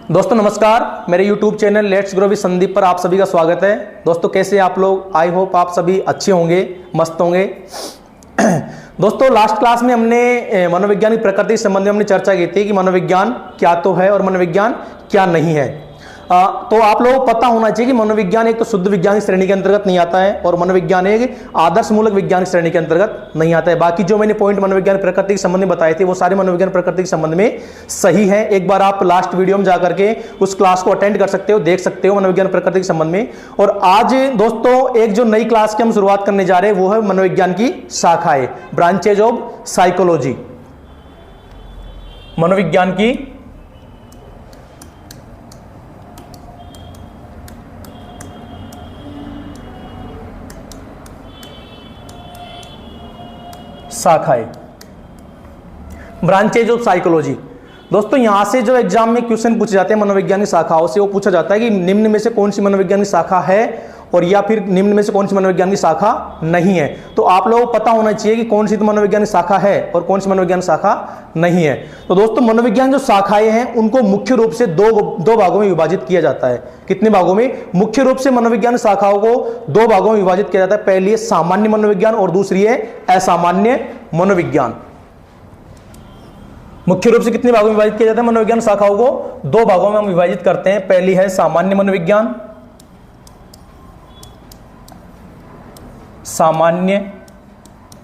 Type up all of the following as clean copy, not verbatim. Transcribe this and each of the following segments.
दोस्तों नमस्कार, मेरे YouTube channel let's grow with Sandeep पर आप सभी का स्वागत है। दोस्तों कैसे आप लोग? आई होप आप सभी अच्छे होंगे, मस्त होंगे। दोस्तों लास्ट क्लास में हमने मनोविज्ञान की प्रकृति के संबंध में हमने चर्चा की थी कि मनोविज्ञान क्या तो है और मनोविज्ञान क्या नहीं है। तो आप लोगों को पता होना चाहिए कि मनोविज्ञान एक तो शुद्ध विज्ञान की श्रेणी के अंतर्गत नहीं आता है और मनोविज्ञान एक आदर्श मूलक विज्ञान की श्रेणी के अंतर्गत नहीं आता है। बाकी जो मैंने पॉइंट मनोविज्ञान प्रकृति के संबंध में बताए थे वो सारे मनोविज्ञान प्रकृति के संबंध में सही है। एक बार आप लास्ट वीडियो में जाकर के उस क्लास को अटेंड कर सकते हो, देख सकते हो मनोविज्ञान प्रकृति के संबंध में। और आज दोस्तों एक जो नई क्लास की हम शुरुआत करने जा रहे हैं वो है मनोविज्ञान की शाखाएं, ब्रांचेज ऑफ साइकोलॉजी। मनोविज्ञान की शाखाएं, ब्रांचेज ऑफ साइकोलॉजी। दोस्तों यहां से जो एग्जाम में क्वेश्चन पूछे जाते हैं मनोविज्ञान की शाखाओं से, वो पूछा जाता है कि निम्न में से कौन सी मनोविज्ञान की शाखा है और या फिर निम्न में से कौन सी मनोविज्ञान की शाखा नहीं है। तो आप लोगों को पता होना चाहिए कि कौन सी तो मनोविज्ञान की शाखा है और कौन सी मनोविज्ञान शाखा नहीं है। तो दोस्तों मनोविज्ञान जो शाखाएं हैं उनको मुख्य रूप से दो भागों में विभाजित किया जाता है। कितने भागों में? मुख्य रूप से मनोविज्ञान शाखाओं को दो भागों में विभाजित किया जाता है। पहली है सामान्य मनोविज्ञान और दूसरी है असामान्य मनोविज्ञान। मुख्य रूप से कितने भागों में विभाजित किया जाता है? मनोविज्ञान शाखाओं को दो भागों में हम विभाजित करते हैं। पहली है सामान्य मनोविज्ञान, सामान्य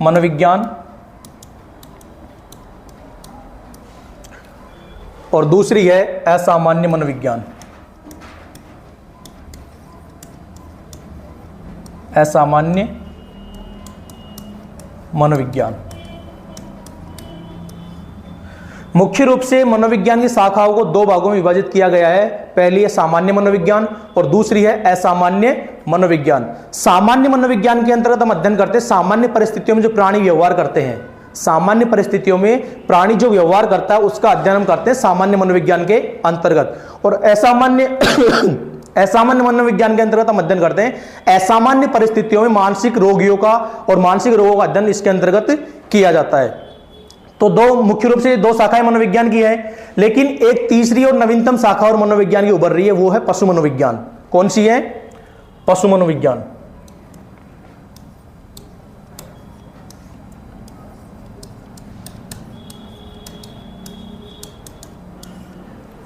मनोविज्ञान, और दूसरी है असामान्य मनोविज्ञान। असामान्य मनोविज्ञान। मुख्य रूप से मनोविज्ञान की शाखाओं को दो भागों में विभाजित किया गया है। पहली है सामान्य मनोविज्ञान और दूसरी है असामान्य मनोविज्ञान। सामान्य मनोविज्ञान के अंतर्गत हम अध्ययन करते हैं सामान्य परिस्थितियों में जो प्राणी व्यवहार करते हैं। सामान्य परिस्थितियों में प्राणी जो व्यवहार करता है उसका अध्ययन हम करते हैं सामान्य मनोविज्ञान के अंतर्गत। और असामान्य मनोविज्ञान के अंतर्गत हम अध्ययन करते हैं असामान्य परिस्थितियों में मानसिक रोगियों का और मानसिक रोगों का अध्ययन इसके अंतर्गत किया जाता है। तो दो मुख्य रूप से दो शाखाएं मनोविज्ञान की है, लेकिन एक तीसरी और नवीनतम शाखा और मनोविज्ञान की उभर रही है, वो है पशु मनोविज्ञान। कौन सी है? पशु मनोविज्ञान।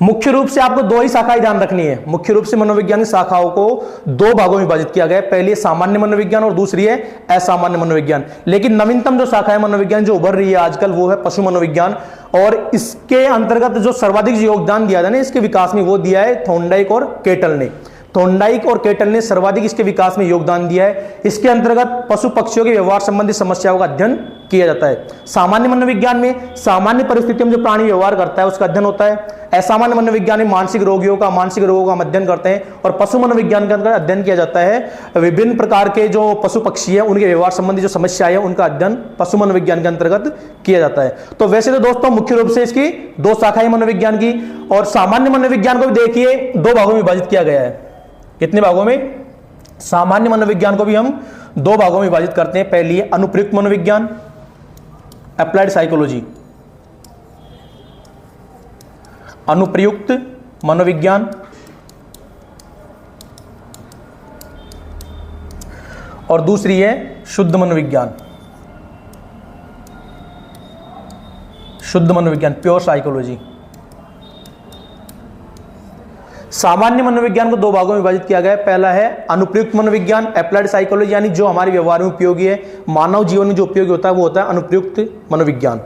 मुख्य रूप से आपको दो ही शाखाएं ध्यान रखनी है। मुख्य रूप से मनोविज्ञान की शाखाओं को दो भागों में विभाजित किया गया है। पहली है सामान्य मनोविज्ञान और दूसरी है असामान्य मनोविज्ञान। लेकिन नवीनतम जो शाखा है मनोविज्ञान जो उभर रही है आजकल वो है पशु मनोविज्ञान। और इसके अंतर्गत जो सर्वाधिक योगदान दिया था ना इसके विकास में वो दिया है थॉर्नडाइक और केटल ने। थॉर्नडाइक और केटल ने सर्वाधिक इसके विकास में योगदान दिया है। इसके अंतर्गत पशु पक्षियों के व्यवहार संबंधी समस्याओं का अध्ययन किया जाता है। सामान्य मनोविज्ञान में सामान्य परिस्थितियों में जो प्राणी व्यवहार करता है उसका अध्ययन होता है। असामान्य मनोविज्ञान में मानसिक रोगों का हम अध्ययन करते हैं। और पशु मनोविज्ञान के अंतर्गत अध्ययन किया जाता है विभिन्न प्रकार के जो पशु पक्षी है उनके व्यवहार संबंधी जो समस्याएं है उनका अध्ययन पशु मनोविज्ञान के अंतर्गत किया जाता है। तो वैसे तो दोस्तों मुख्य रूप से इसकी दो शाखाएं मनोविज्ञान की। और सामान्य मनोविज्ञान को भी देखिए दो भागों में विभाजित किया गया है। कितने भागों में? सामान्य मनोविज्ञान को भी हम दो भागों में विभाजित करते हैं। पहली है अनुप्रयुक्त मनोविज्ञान, अप्लाइड साइकोलॉजी। अनुप्रयुक्त मनोविज्ञान और दूसरी है शुद्ध मनोविज्ञान। शुद्ध मनोविज्ञान, प्योर साइकोलॉजी। सामान्य मनोविज्ञान को दो भागों में विभाजित किया गया है। पहला है अनुप्रयुक्त मनोविज्ञान, अप्लाइड साइकोलॉजी, यानी जो हमारे व्यवहार में उपयोगी है, मानव जीवन में जो उपयोगी होता है वो होता है अनुप्रयुक्त मनोविज्ञान।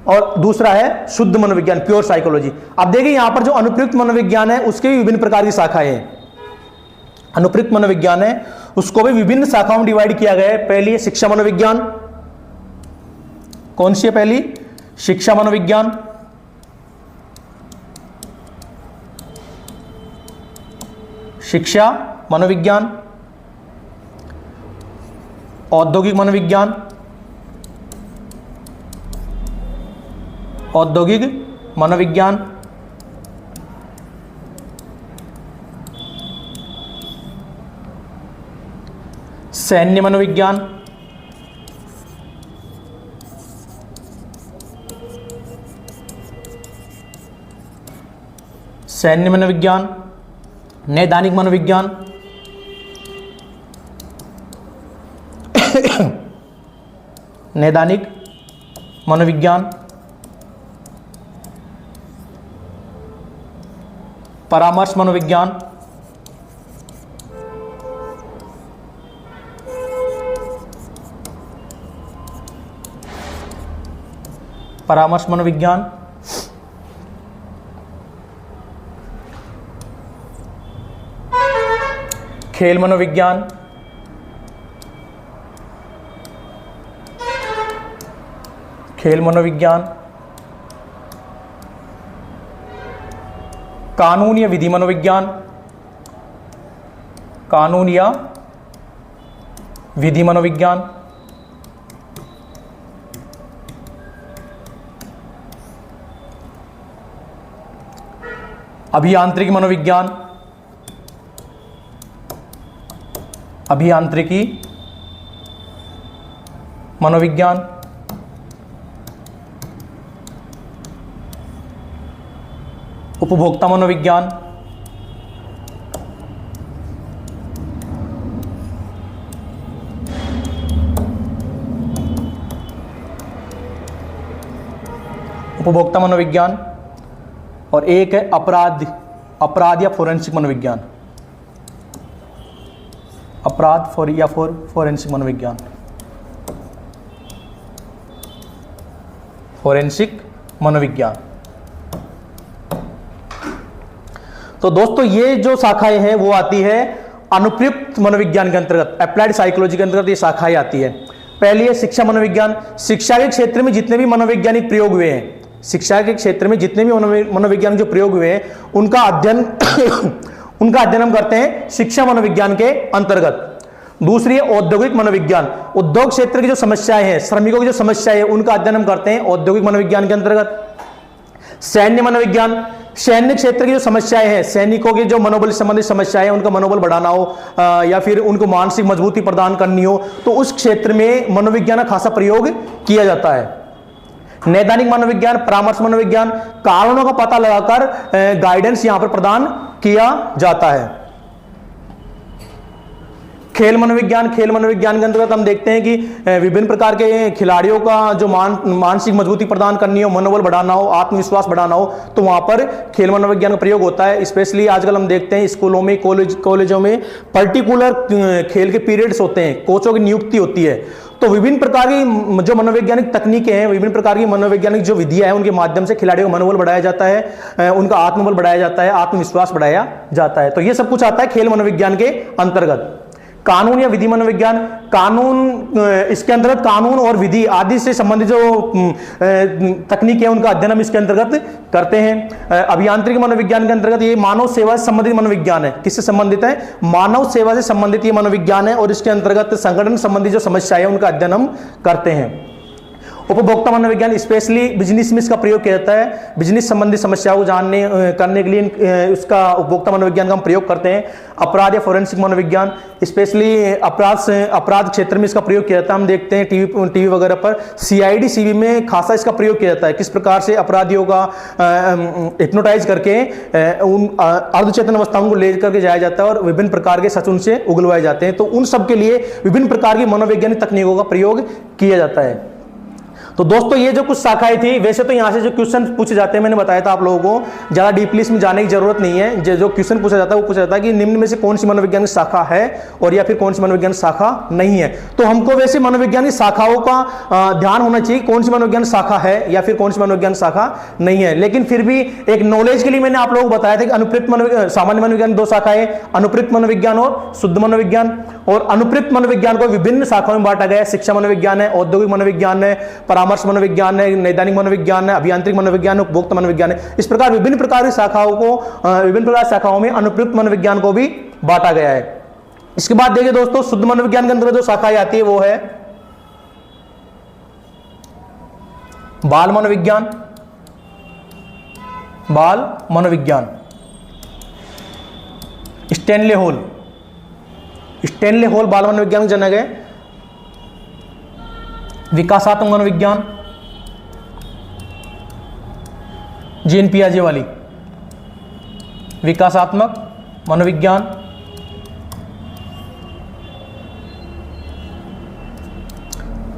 और दूसरा है शुद्ध मनोविज्ञान, प्योर साइकोलॉजी। अब देखिए यहां पर जो अनुप्रयुक्त मनोविज्ञान है उसके भी विभिन्न प्रकार की शाखाएं हैं। अनुप्रयुक्त मनोविज्ञान है उसको भी विभिन्न शाखाओं में डिवाइड किया गया है। पहली है शिक्षा मनोविज्ञान। कौन सी है पहली? शिक्षा मनोविज्ञान। शिक्षा मनोविज्ञान, औद्योगिक मनोविज्ञान, औद्योगिक मनोविज्ञान, सैन्य मनोविज्ञान, सैन्य मनोविज्ञान, नैदानिक मनोविज्ञान, नैदानिक मनोविज्ञान, परामर्श मनोविज्ञान, परामर्श मनोविज्ञान, खेल मनोविज्ञान, खेल मनोविज्ञान, कानून या विधि मनोविज्ञान, कानून या विधि मनोविज्ञान, अभियांत्रिकी मनोविज्ञान, अभियांत्रिकी मनोविज्ञान, उपभोक्ता मनोविज्ञान, उपभोक्ता मनोविज्ञान, और एक है अपराध या फोरेंसिक मनोविज्ञान, अपराध या फोरेंसिक मनोविज्ञान, फोरेंसिक मनोविज्ञान। तो दोस्तों ये जो शाखाएं हैं वो आती है अनुप्रयुक्त मनोविज्ञान के अंतर्गत, अप्लाइड साइकोलॉजी के अंतर्गत ये शाखाएं आती है। पहली है शिक्षा मनोविज्ञान। शिक्षा के क्षेत्र में जितने भी मनोवैज्ञानिक प्रयोग हुए हैं, शिक्षा के क्षेत्र में जितने भी मनोविज्ञान जो प्रयोग हुए हैं उनका अध्ययन उनका अध्ययन हम करते हैं शिक्षा मनोविज्ञान के अंतर्गत। दूसरी है औद्योगिक मनोविज्ञान। उद्योग क्षेत्र की जो समस्याएं हैं, श्रमिकों की जो समस्याएं हैं, उनका अध्ययन हम करते हैं औद्योगिक मनोविज्ञान के अंतर्गत। सैन्य मनोविज्ञान, सैन्य क्षेत्र की जो समस्याएं हैं, सैनिकों के जो मनोबल संबंधित समस्याएं हैं, उनका मनोबल बढ़ाना हो या फिर उनको मानसिक मजबूती प्रदान करनी हो, तो उस क्षेत्र में मनोविज्ञान का खासा प्रयोग किया जाता है। नैदानिक मनोविज्ञान, परामर्श मनोविज्ञान, कारणों का पता लगाकर गाइडेंस यहां पर प्रदान किया जाता है। खेल मनोविज्ञान, खेल मनोविज्ञान के अंतर्गत हम देखते हैं कि विभिन्न प्रकार के खिलाड़ियों का जो मानसिक मजबूती प्रदान करनी हो, मनोबल बढ़ाना हो, आत्मविश्वास बढ़ाना हो, तो वहां पर खेल मनोविज्ञान का प्रयोग होता है। स्पेशली आजकल हम देखते हैं स्कूलों में, कॉलेजों में पर्टिकुलर खेल के पीरियड्स होते हैं, कोचों की नियुक्ति होती है। तो विभिन्न प्रकार की जो मनोवैज्ञानिक तकनीकें हैं, विभिन्न प्रकार की मनोवैज्ञानिक जो विधियां हैं, उनके माध्यम से खिलाड़ियों का मनोबल बढ़ाया जाता है, उनका आत्मबल बढ़ाया जाता है, आत्मविश्वास बढ़ाया जाता है। तो ये सब कुछ आता है खेल मनोविज्ञान के अंतर्गत। कानून या विधि मनोविज्ञान, कानून, इसके अंतर्गत कानून और विधि आदि से संबंधित जो तकनीक है उनका अध्ययन हम इसके अंतर्गत करते हैं। अभियांत्रिकी मनोविज्ञान के अंतर्गत ये मानव सेवा से संबंधित मनोविज्ञान है। किससे संबंधित है? मानव सेवा से संबंधित ये मनोविज्ञान है, और इसके अंतर्गत संगठन संबंधी जो समस्याएं है उनका अध्ययन हम करते हैं। उपभोक्ता मनोविज्ञान, स्पेशली बिजनेस में इसका प्रयोग किया जाता है। बिजनेस संबंधी समस्याओं को करने के लिए उसका उपभोक्ता मनोविज्ञान का हम प्रयोग करते हैं। अपराध या फोरेंसिक मनोविज्ञान, स्पेशली अपराध क्षेत्र में इसका प्रयोग किया जाता है। हम देखते हैं टीवी वगैरह पर CID CB में खासा इसका प्रयोग किया जाता है। किस प्रकार से अपराधियों का हिप्नोटाइज करके उन अर्धचेतन अवस्थाओं को ले करके जाया जाता है और विभिन्न प्रकार के सच उनसे उगलवाए जाते हैं। तो उन सब के लिए विभिन्न प्रकार की मनोवैज्ञानिक तकनीकों का प्रयोग किया जाता है। तो दोस्तों ये जो कुछ शाखाएं थी, वैसे तो यहां से जो क्वेश्चन पूछे जाते हैं मैंने बताया था आप लोगों को, ज्यादा डीपली इसमें जाने की जरूरत नहीं है। जो क्वेश्चन पूछा जाता है वो पूछा जाता है कि निम्न में से कौन सी मनोविज्ञान की शाखा है और या फिर कौन सी मनोविज्ञान शाखा नहीं है। तो हमको वैसे मनोविज्ञान की शाखाओं का ध्यान होना चाहिए, कौन सी मनोविज्ञान शाखा है या फिर कौन सी मनोविज्ञान शाखा नहीं है। लेकिन फिर भी एक नॉलेज के लिए मैंने आप लोगों को बताया था कि अनुप्रयुक्त मनोविज्ञान, सामान्य मनोविज्ञान दो शाखाएं, अनुप्रयुक्त मनोविज्ञान और शुद्ध मनोविज्ञान। और अनुप्रयुक्त मनोविज्ञान को विभिन्न शाखाओं में बांटा गया है। शिक्षा मनोविज्ञान है, औद्योगिक मनोविज्ञान है, परामर्श मनोविज्ञान है, नैदानिक मनोविज्ञान है, अभियांत्रिक मनोविज्ञान है, उपभोक्ता मनोविज्ञान है। इस प्रकार विभिन्न प्रकार की शाखाओं में अनुप्रयुक्त मनोविज्ञान को भी बांटा गया है। इसके बाद देखिए दोस्तों, शुद्ध मनोविज्ञान के अंदर जो शाखाएं आती है वो है बाल मनोविज्ञान, बाल मनोविज्ञान, स्टैनले हॉल बाल मनोविज्ञान के जनक है। विकासात्मक मनोविज्ञान, जीन पियाजे वाली, विकासात्मक मनोविज्ञान,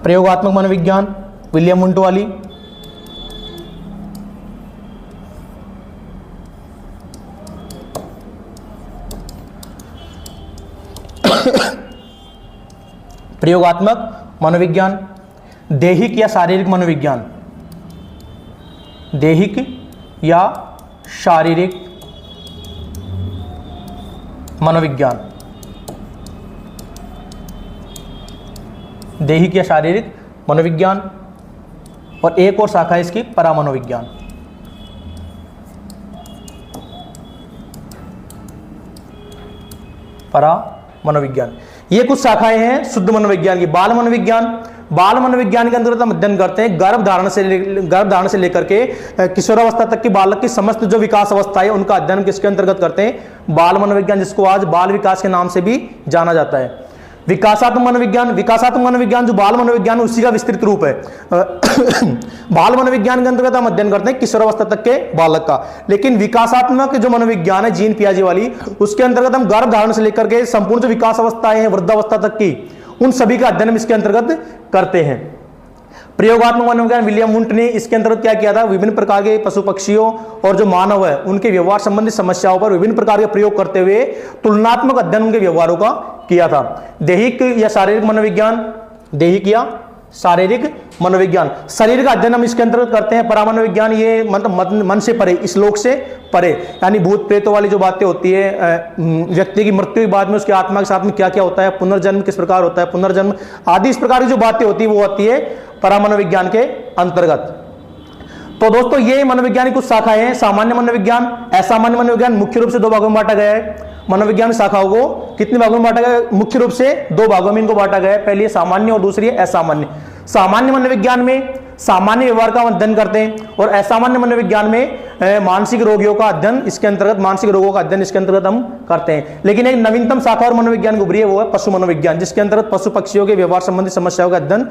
प्रयोगात्मक मनोविज्ञान विलियम वुंट वाली, प्रयोगात्मक मनोविज्ञान, दैहिक या शारीरिक मनोविज्ञान, दैहिक या शारीरिक मनोविज्ञान, दैहिक या शारीरिक मनोविज्ञान, और एक और शाखा है इसकी परामनोविज्ञान। परामनोविज्ञान, ये कुछ शाखाएं हैं शुद्ध मनोविज्ञान की। बाल मनोविज्ञान, बाल मनोविज्ञान के अंतर्गत हम अध्ययन करते हैं गर्भधारण से लेकर के किशोरावस्था तक की बालक की समस्त जो विकास अवस्था है उनका अध्ययन किसके अंतर्गत करते हैं? बाल मनोविज्ञान, जिसको आज बाल विकास के नाम से भी जाना जाता है। विकासात्मक मनोविज्ञान, विकासात्मक मनोविज्ञान जो बाल मनोविज्ञान उसी का विस्तृत रूप है। बाल मनोविज्ञान के अंतर्गत हम अध्ययन करते हैं किशोरावस्था तक के बालक का, लेकिन विकासात्मक जो मनोविज्ञान है जीन पियाजे वाली, उसके अंतर्गत हम गर्भधारण से लेकर के संपूर्ण जो विकास अवस्थाएं हैं वृद्धावस्था तक की, उन सभी का अध्ययन हम इसके अंतर्गत करते हैं। प्रयोगात्मक मनोविज्ञान विलियम वुंट ने इसके अंतर्गत क्या किया था? विभिन्न प्रकार के पशु पक्षियों और जो मानव है उनके व्यवहार संबंधी समस्याओं पर विभिन्न प्रकार के प्रयोग करते हुए तुलनात्मक अध्ययन उनके व्यवहारों का किया था। दैहिक या शारीरिक मनोविज्ञान, दैहिक या शारीरिक मनोविज्ञान, शरीर का अध्ययन हम इसके अंतर्गत करते हैं। परामनोविज्ञान ये मतलब मन से परे, इस लोक से परे, यानी भूत प्रेतों वाली जो बातें होती है, व्यक्ति की मृत्यु के बाद में उसके आत्मा के साथ में क्या क्या होता है, पुनर्जन्म किस प्रकार होता है, पुनर्जन्म आदि इस प्रकार की जो बातें होती है वो होती है परामनोविज्ञान के अंतर्गत। तो दोस्तों ये मनोविज्ञान की कुछ शाखाएं हैं। सामान्य मनोविज्ञान, असामान्य मनोविज्ञान मुख्य रूप से दो भागों में बांटा गया है। मनोविज्ञान शाखाओं को कितने भागों में बांटा गया है? मुख्य रूप से दो भागों में इनको बांटा गया है। पहली है सामान्य और दूसरी है असामान्य। सामान्य मनोविज्ञान में सामान्य व्यवहार का अध्ययन करते हैं और असामान्य मनोविज्ञान में मानसिक रोगियों का अध्ययन इसके अंतर्गत, मानसिक रोगों का अध्ययन इसके अंतर्गत हम करते हैं। लेकिन एक नवीनतम शाखा और मनोविज्ञान की उभरी है, वो है पशु मनोविज्ञान, जिसके अंतर्गत पशु पक्षियों के व्यवहार संबंधी समस्याओं का अध्ययन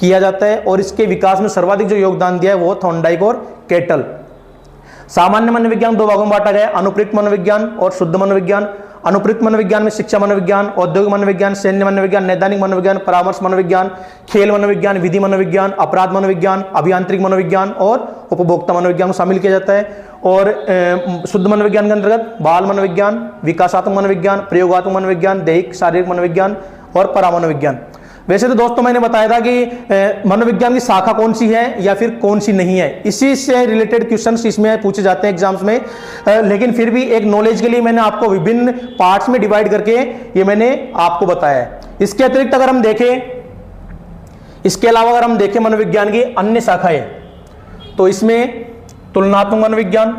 किया जाता है और इसके विकास में सर्वाधिक जो योगदान दिया है वो थॉर्नडाइक और केटल। सामान्य मनोविज्ञान दो भागों में बांटा गया है, अनुप्रयुक्त मनोविज्ञान और शुद्ध मनोविज्ञान। अनुप्रयुक्त मनोविज्ञान में शिक्षा मनोविज्ञान, औद्योगिक मनोविज्ञान, सैन्य मनोविज्ञान, नैदानिक मनोविज्ञान, परामर्श मनोविज्ञान, खेल मनोविज्ञान, विधि मनोविज्ञान, अपराध मनोविज्ञान, अभियांत्रिक मनोविज्ञान और उपभोक्ता मनोविज्ञान को शामिल किया जाता है। और शुद्ध मनोविज्ञान के अंतर्गत बाल मनोविज्ञान, विकासात्मक मनोविज्ञान, प्रयोगात्मक मनोविज्ञान, दैहिक शारीरिक मनोविज्ञान और परामनोविज्ञान। वैसे तो दोस्तों मैंने बताया था कि मनोविज्ञान की शाखा कौन सी है या फिर कौन सी नहीं है, इसी से रिलेटेड क्वेश्चंस इसमें पूछे जाते हैं एग्जाम्स में, लेकिन फिर भी एक नॉलेज के लिए मैंने आपको विभिन्न पार्ट्स में डिवाइड करके ये मैंने आपको बताया है। इसके अतिरिक्त अगर हम देखें, इसके अलावा अगर हम देखें मनोविज्ञान की अन्य शाखाएं, तो इसमें तुलनात्मक मनोविज्ञान,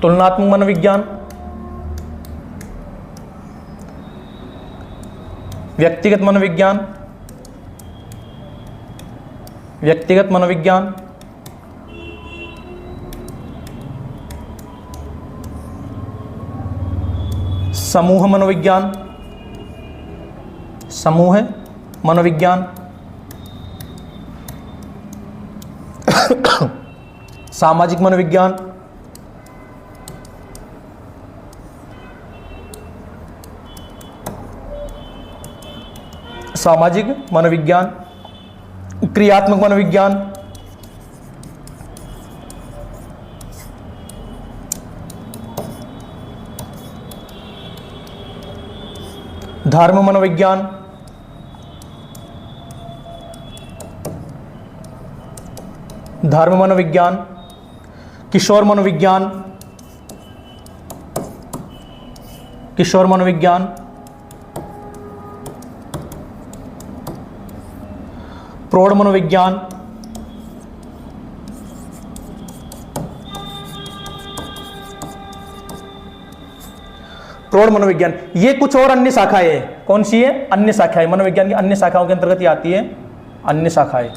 तुलनात्मक मनोविज्ञान, व्यक्तिगत मनोविज्ञान, व्यक्तिगत मनोविज्ञान, समूह मनोविज्ञान, समूह मनोविज्ञान, सामाजिक मनोविज्ञान, सामाजिक मनोविज्ञान, क्रियात्मक मनोविज्ञान, धर्म मनोविज्ञान, धर्म मनोविज्ञान, किशोर मनोविज्ञान, किशोर मनोविज्ञान, प्रौढ़ मनोविज्ञान, प्रौढ़ मनोविज्ञान, ये कुछ और अन्य शाखाएं हैं। कौन सी है? अन्य शाखाएं। मनोविज्ञान की अन्य शाखाओं के अंतर्गत ये आती है अन्य शाखाएं।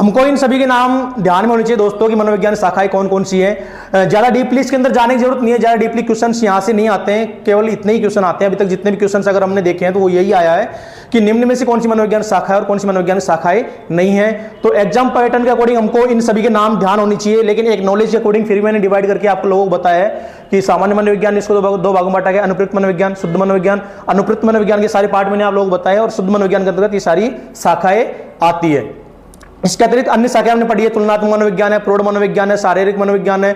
हमको इन सभी के नाम ध्यान में होने चाहिए दोस्तों कि मनोविज्ञान शाखाएं कौन कौन सी हैं। ज्यादा डीपली इसके अंदर जाने की जरूरत नहीं है, ज्यादा डीपली क्वेश्चंस यहां से नहीं आते हैं, केवल इतने ही क्वेश्चन आते हैं। अभी तक जितने भी क्वेश्चंस अगर हमने देखे हैं तो वो यही आया है कि निम्न में से कौन सी मनोविज्ञान शाखा है और कौन सी मनोविज्ञान शाखाएं नहीं है। तो एग्जाम पैटर्न के अकॉर्डिंग हमको इन सभी के नाम ध्यान होनी चाहिए, लेकिन एक नॉलेज के अकॉर्डिंग फिर मैंने डिवाइड करके आप लोगों को बताया है कि सामान्य मनोविज्ञान इसको दो भागों में बांटा गया, अनुप्रयुक्त मनोविज्ञान, शुद्ध मनोविज्ञान। अनुप्रयुक्त मनोविज्ञान के सारे पार्ट मैंने आप लोगों को बताया और शुद्ध मनोविज्ञान के अंतर्गत ये सारी शाखाएं आती है। इसके अतिरिक्त अन्य शाखाएं हमने पढ़ी है, तुलनात्मक मनोविज्ञान है, प्रौढ़ मनोविज्ञान है, शारीरिक मनोविज्ञान है,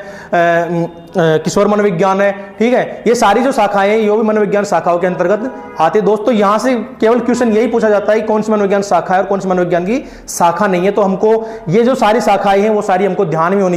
किशोर मनोविज्ञान है, ठीक है। ये सारी जो शाखाएं हैं ये भी मनोविज्ञान शाखाओं के अंतर्गत आती है। दोस्तों यहां से केवल क्वेश्चन यही पूछा जाता है कौन सी मनोविज्ञान शाखा है और कौन सी मनोविज्ञान की शाखा नहीं है। तो हमको ये जो सारी शाखाएं हैं वो सारी हमको ध्यान में होनी चाहिए।